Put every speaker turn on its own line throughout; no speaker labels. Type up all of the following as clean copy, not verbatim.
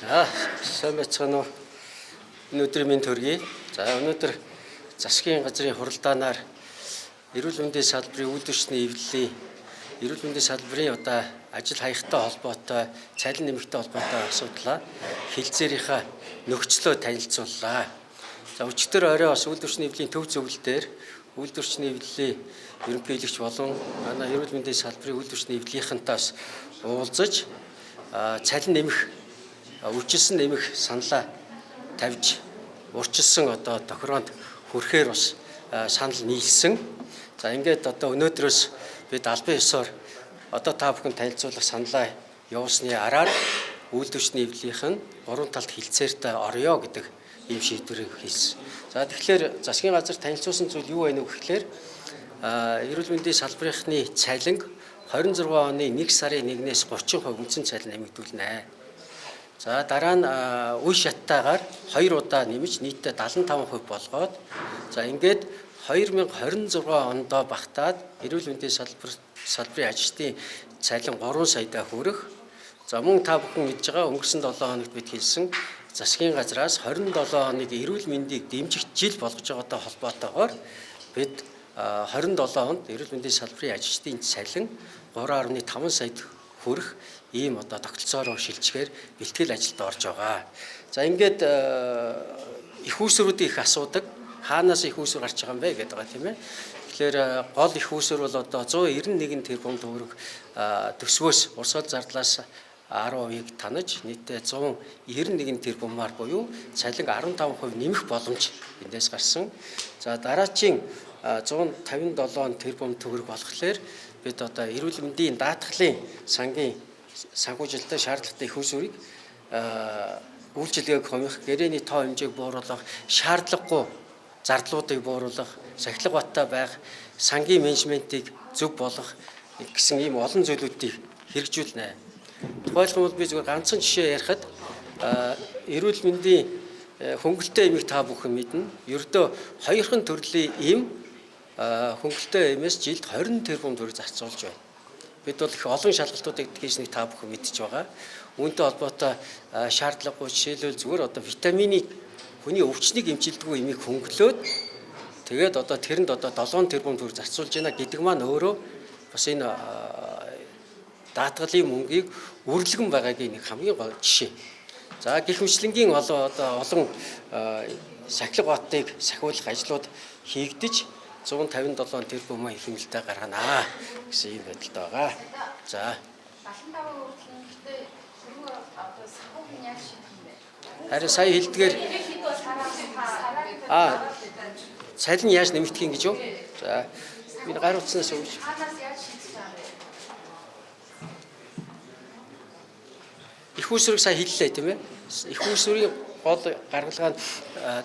За сайн байцгаана уу. Өнөөдрийн минь төргий. За өнөөдөр засгийн газрын хуралдаанаар эрүүл мэндийн салбарын үйлдвэрчний эвлэлийн эрүүл мэндийн салбарын одоо ажил хаягтай холбоотой, цалин нэмэгтэй холбоотой асуудлаа хэлцээрийнхаа нөхцлөө танилцууллаа. За өчигдөр орой бас үйлдвэрчний эвлэлийн төв зөвлөл дээр үйлдвэрчний эвлэлийн ерөнхийлөгч болон манай эрүүл мэндийн салбарын үйлдвэрчний эвлэлийнхэнтээс уулзаж цалин нэмэх үржилсэн нэмэх саналаа тавьж урьдчилсан одоо тохироонд хүрэхээр бас санал нийлсэн. За ингээд одоо өнөөдрөөс бид албан ёсоор одоо та бүхэн танилцуулах саналаа явуулсны араар үйлдвэрчний эвлэлийнх нь гурван талд хилцээртэй орё гэдэг ийм шийдвэрийг хийсэн. За тэгэхээр засгийн газар танилцуулсан зүйл юу вэ гэхээр эрүүл мэндийн салбарынхны цалинг 26 оны 1 сарын 1-ээс 30% үндсэн цалин нэмэгдүүлнэ. За дараа нь үе шаттайгаар 2 удаа нэмж нийтдээ 75% болгоод за ингээд 2026 ондоо багтаад эрүүл мэндийн салбарын ажилчдын цалин 3 саяда хүрэх. За мөн та бүхэн мэдж байгаа өнгөрсөн 7 хоногт бид хэлсэн засгийн газраас 27 хоног эрүүл мэндийг дэмжих жил болгож байгаатай холбоотойгоор бид 27 онд эрүүл мэндийн салбарын ажилчдын цалин 3.5 саяд хүрэх ийм одоо тогтолцоороо шилжгээр бэлтгэл ажилд орж байгаа. За ингээд их үүсвэрүүдийн их асуудаг хаанаас их үүсвэр гарч байгаа юм бэ гэдэг байгаа тийм ээ. Тэгэхээр гол их үүсвэр бол одоо 191 тэрбум төгрөг төсвөөс урсгал зардлаас 10%-ийг танаж нийтдээ 191 тэрбумаар буюу цалин 15% нэмэх боломж эндээс гарсан. За дараачийн 157 тэрбум төгрөг болохоор бид одоо эрүүл мэндийн даатгалын сангийн санхүүжилттэй шаардлагатай их үүсвэрийг үйлчилгээг хомих, гэрээний тоо хэмжээг бууруулах, шаардлагагүй зардлуудыг бууруулах, сахилга баттай байх, сангийн менежментийг зөв болгох гэсэн ийм олон зүйлүүдийг хэрэгжүүлнэ. Тухайлбал би зөвхөн ганцхан жишээ ярихад эрүүл мэндийн хөнгөлтэй эмийг та бүхэн мэднэ. Ердөө хоёрхан төрлийн эм хөнгөлтэй эмээс жилд 20 тэрбум төгрөг зарцуулж байна. Бид бол их олон шалгалтуудыг хийснийг та бүхэн мэдж байгаа. Үүнтэй холбоотой шаардлагагүй жишээлбэл зүгээр одоо витаминий хүний өвчнийг эмчилдэггүй эмийг хөнгөлөөд тэгээд одоо тэрэнд одоо 7 тэрбум төгрөг зарцуулж байна гэдэг маань өөрөө бас энэ даатгалын мөнгийг үрлэгэн байгаагийн нэг хамгийн гол жишээ. За гэх мэтлэнгийн олон сахилга баттыг сахиулах ажлууд хийгдэж 157 тэрбум их хэмжээтэй гарганаа гэсэн юм байдалтай байгаа. За
75% хүртэлтэй түрүү одоо санхүүгийн яаж шийдэх юм бэ?
харин сая хэлдгээр цалин яаж нэмэгдэх юм гэж юу? За би гар утснаас өгч.
Хаанаас яаж шийдэх юм бэ?
Их үүсвэрийг сая хэллээ тийм ээ. Их үүсвэрийн гол гаргалгаа нь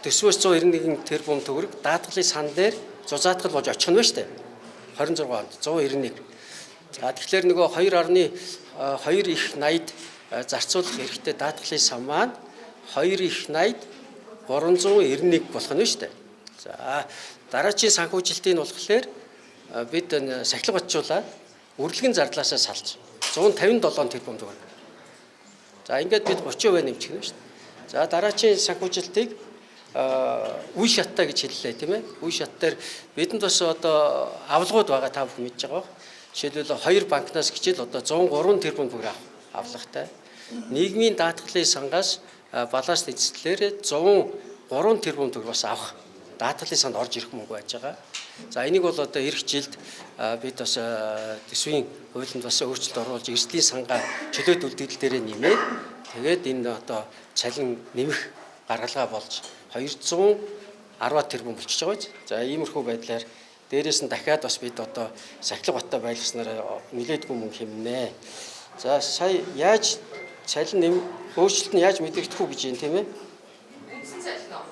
төсвөөс 191 тэрбум төгрөг даатгалын сан дээр зузаатгал болж очих нь ба штэ. 26 онд 191. За тэгэхээр нөгөө 2.2 их 80-д зарцуулах эрхтэй даатгалын сан маань 2 их 80-д 391 болох нь штэ. За дараачийн санхүүжилтийн нь болохоор бид сахилга батжуулаад үрлэгэн зардлаасаа салж 157 тэрбум төгрөг. За ингээд бид 30% нэмчих нь штэ. За дараачийн санхүүжилтийг үе шаттай гэж хэллээ тийм ээ. Үе шат дээр бидэнд бас одоо авлагууд байгаа та бүхэн мэдж байгаа. Жишээлбэл 2 банкнаас хичээл одоо 103 тэрбум төгрөг авлагатай. Нийгмийн даатгалын сангаас баланс эзэслэлээр 103 тэрбум төгрөг бас авах даатгалын санд орж ирэх мөнгө байж байгаа. За энийг бол одоо эх жилд бид бас төсвийн хуулинд бас өөрчлөлт оруулж эрсдлийн сангаа чөлөөт үлдэгдэл дээр нэмээд тэгээд энэ одоо цалин нэмэх гаргалгаа болж 210 тэрбум болчихж байгаа биз. За иймэрхүү байдлаар дээрээс нь дахиад бас бид одоо сахилга баттай байлгаснараа нэлээдгүй мөнгө хэмнэ. За сая яаж цалин өөрчлөлт нь яаж мэдрэгдэх үү гэж юм тийм ээ.
Үндсэн цалин
уу?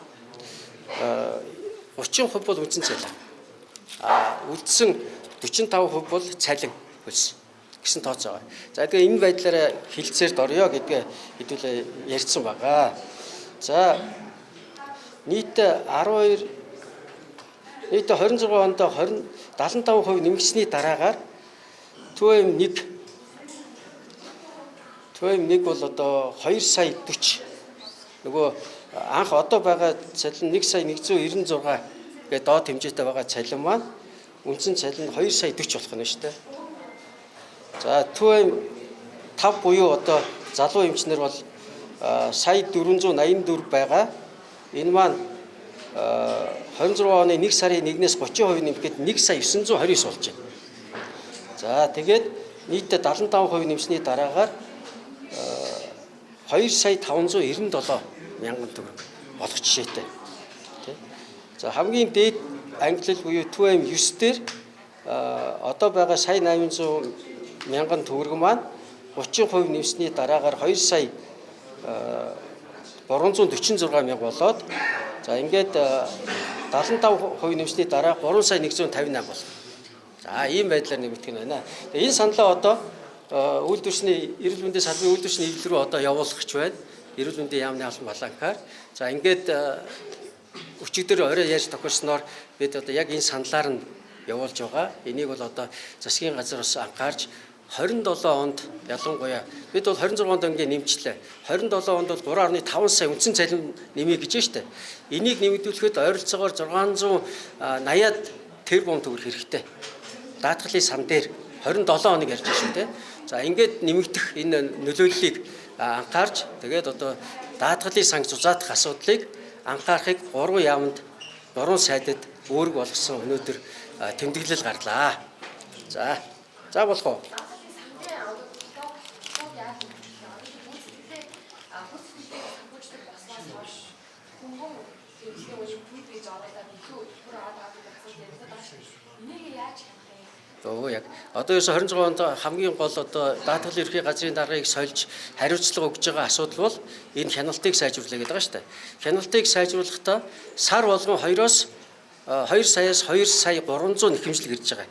30% бол үндсэн цалин. Үлдсэн 45% бол цалин хөлс гэсэн тооц байгаа. За тэгээ энэ байдлаараа хилцээрд орё гэдгээ хэдүүлээ ярьсан байгаа. За нийт 26 онд 75% нэмэгдсэний дараагаар ТВМ1 ТВМ 1 бол одоо 2 сая 40. Нөгөө анх одоо байгаа цалин 1 сая 196 гэдэг доод хэмжээтэй байгаа цалин маань үндсэн цалин 2 сая 40 болох нь шүү дээ. За ТВМ 5 буюу одоо залуу эмчнэр бол сая 484 байгаа. Энэ маань 26 оны 1 сарын 1-ээс 30% нэмэхэд 1 сая 929 болж байна. За тэгээд нийтдээ 75% нэмсний дараагаар 2 сая 597 мянган төгрөг болох жишээтэй. За хамгийн дээд ангилал буюу ТВМ 9 дээр одоо байгаа сая 800 мянган төгрөг маань 30% нэмсний дараагаар 2 сая 346 мянга болоод за ингээд 75% нэмсний дараа 3 сая 158 болно. За ийм байдлаар нэмэгдэх нь байна. Тэгээ энэ саналаа одоо үйлдвэрчний эрүүл мэндийн салбарын үйлдвэрчний эвлэл рүү одоо явуулах байна. Эрүүл мэндийн яамны албан баланкаар. За ингээд өчигдөр орой яаж тохирсноор бид одоо яг энэ саналаар нь явуулж байгаа. Энийг бол одоо засгийн газар бас анхаарч 27 онд ялангуяа бид бол 26 онд ингээ нэмчлээ. 27 онд бол 3.5 сая үндсэн цалин нэмье гэж штэ. Энийг нэмэгдүүлэхэд ойролцоогоор 680-аад тэрбум төгрөг хэрэгтэй. Даатгалын сан дээр 27 хоног ярьж байна шүү дээ. За ингээд нэмэгдэх энэ нөлөөллийг анхаарч тэгээд одоо даатгалын сан зузаадах асуудлыг анхаарахыг 3 яамд 3 сайдад өөрөг болгосон өнөөдөр тэмдэглэл гарлаа. За болох уу? Яг одоо 26 онд хамгийн гол одоо даатгалын ерхий газрын даргаыг сольж хариуцлага өгж байгаа асуудал бол энэ хяналтыг сайжруулах гэдэг байгаа шүү дээ. Хяналтыг сайжруулахдаа сар болгон 2 саяас 2 сая 300 нэхэмжлэг ирж байгаа.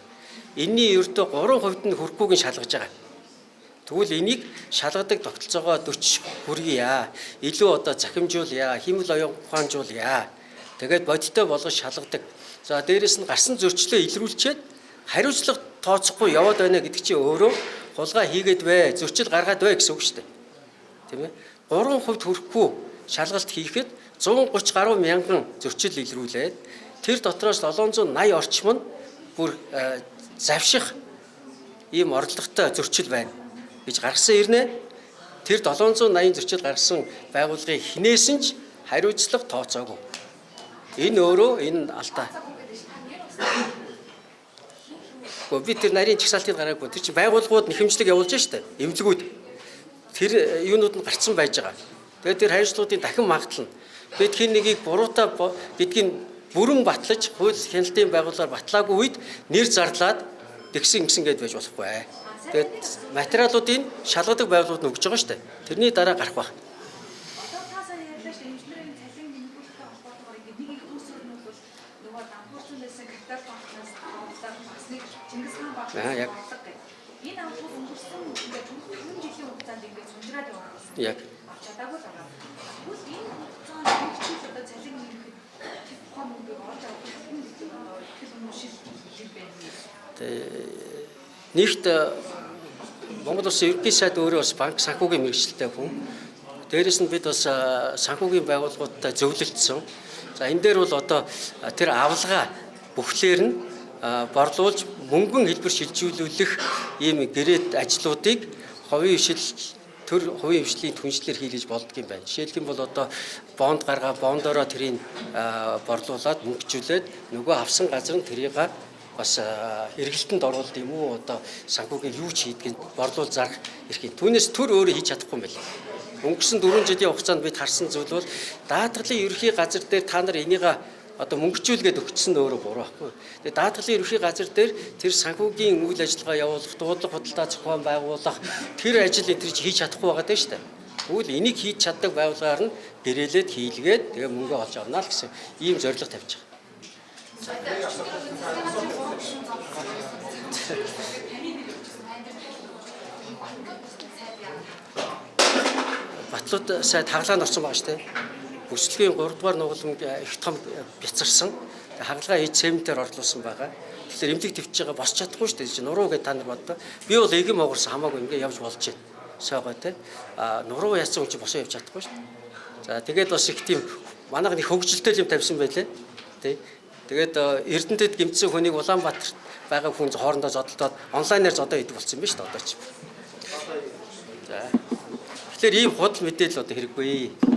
Энийний ердөө 3% нь хүрэхгүйг нь шалгаж байгаа. Тэгвэл энийг шалгадаг тогтолцоогоо 40 хүргье. Илүү одоо захимжуулъя, хэмэл оюун ухаанжуулъя. Тэгээд бодиттой болгож шалгадаг. За дээрэс нь гарсан зөрчлөө илрүүлчихэд хариуцлага тооцохгүй яваад байна гэдэг чинь өөрөө хулгай хийгээд бай, зөрчил гаргаад бай гэсэн үг шүү дээ. Тийм ээ. 3% хүрэхгүй шалгалт хийхэд 130 гаруй мянган зөрчил илрүүлээд тэр дотроос 780 орчим нь бүр завших ийм орлоготой зөрчил байна гэж гаргасан ирнэ. Тэр 780 зөрчил гаргасан байгууллагын хинээсэн ч хариуцлага тооцоогүй. Энэ өөрөө энэ алдаа. Би тэр нарийн чагсаалтыг гаргаагүй. Тэр чинь байгууллагууд нэхэмжлэг явуулж штэ. Эмнэлгүүд тэр юунууд нь гарцсан байж байгаа. Тэгээд тэр хариуцлагуудын дахин магадлал нь бид хин нэгийг буруутай гэдгийг бүрэн батлаж хууль хяналтын байгууллагаар батлаагүй үед нэр зарлаад тэгсэн гэд байж болохгүй. Тэгээд материалуудын шалгадаг байгууллагууд нь өгж байгаа штэ. Тэрний дараа гарах байх. Яг энэ амтууд өнгөрсөн ингээд 4 жилийн хугацаанд ингээд сундраад яваад байна. Яг авч чадаагүй байгаа. Тэгвэл энэ хугацаанд хичээл одоо цалин нэмэхэд тухайн мөнгөийг олж авах их үнэмшил хийх байна. Нэгт Монгол Улсын ерөнхий сайд өөрөө бас банк санхүүгийн мэргэжилтэй хүн. Дээрээс нь бид бас санхүүгийн байгууллагуудтай зөвлөлдсөн. За энэ дээр бол одоо тэр авалгаа бүхлээр нь борлуулж мөнгөн хэлбэр шилжүүлүүлэх ийм гэрээд ажлуудыг хувийн хвшлийн түншлэлээр хийлгэж болдго юм байна. Жишээлх юм бол одоо бонд гаргаа бондороо тэрийг борлуулад мөнгөжүүлээд нөгөө авсан газар нь тэрийг бас эргэлтэнд оруулалт юм уу одоо санхүүгийн юу ч хийдгийг борлуул зарах эрхийг түүнээс төр өөрөө хийж чадахгүй юм байна. Өнгөрсөн 4 жилийн хугацаанд бид харсан зүйл бол даатгалын ерхий газар дээр та нар энийг одоо мөнгөжүүлгээд өгчсөн өөрөө буруу байхгүй. Тэгээ даатгалын ерхий газар дээр тэр санхүүгийн үйл ажиллагаа явуулах, дуудлага худалдаа зохион байгуулах тэр ажил энэ хийж чадахгүй байгаа даа шүү дээ. Тэгвэл энийг хийж чаддаг байгууллагаар нь гэрээлээд хийлгээд тэгээ мөнгө олж авна л гэсэн ийм зорилго тавьж байгаа. Батлууд сайд хаглаанд орсон байгаа шүү дээ. Бүсэлгийн 3 дугаар нугалмыг их том бяцарсан. Хагалгаа хийж цементээр орлуулсан байгаа. Тэгэхээр эмнэлэг твж байгаа босч чадахгүй шүү дээ. Нуруу гэдэг та нар боддоо. Би бол эгэм оогорсон хамаагүй ингээ явж болж байна. шоогоо те. Нуруу яасан хүн чи босоо явж чадахгүй шүү дээ. За тэгээд бас их тийм манайх нэг хөгжилтэй юм тавьсан байлээ. Тэ. Тэгээд Эрдэнэтэд гимтсэн хүнийг Улаанбаатар байгаа хүн хоорондоо зодтолдоод онлайнаар зодоо хийдэг болсон юм байна шүү дээ одоо ч. За. Тэгэхээр ийм худал мэдээлэл одоо хэрэггүй.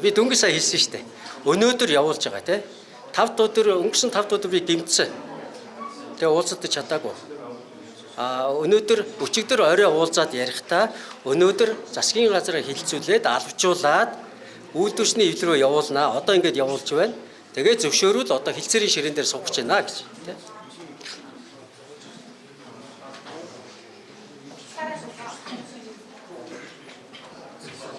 Би дөнгөж сая хэлсэн шүү дээ. Өнөөдөр явуулж байгаа тий. 5 өдөр өнгөрсөн 5 өдөр би гимтсэн. Тэгээ уулзалтад чадаагүй. Өнөөдөр өчигдөр орой уулзаад ярихдаа өнөөдөр засгийн газраа хилцүүлээд албажуулаад үйлдвэрчний эвлэл рүү явуулнаа. Одоо ингэж явуулж байна. Тэгээ зөвшөөрүүл одоо хилцээрийн ширээн дээр суугч байна гэж тий.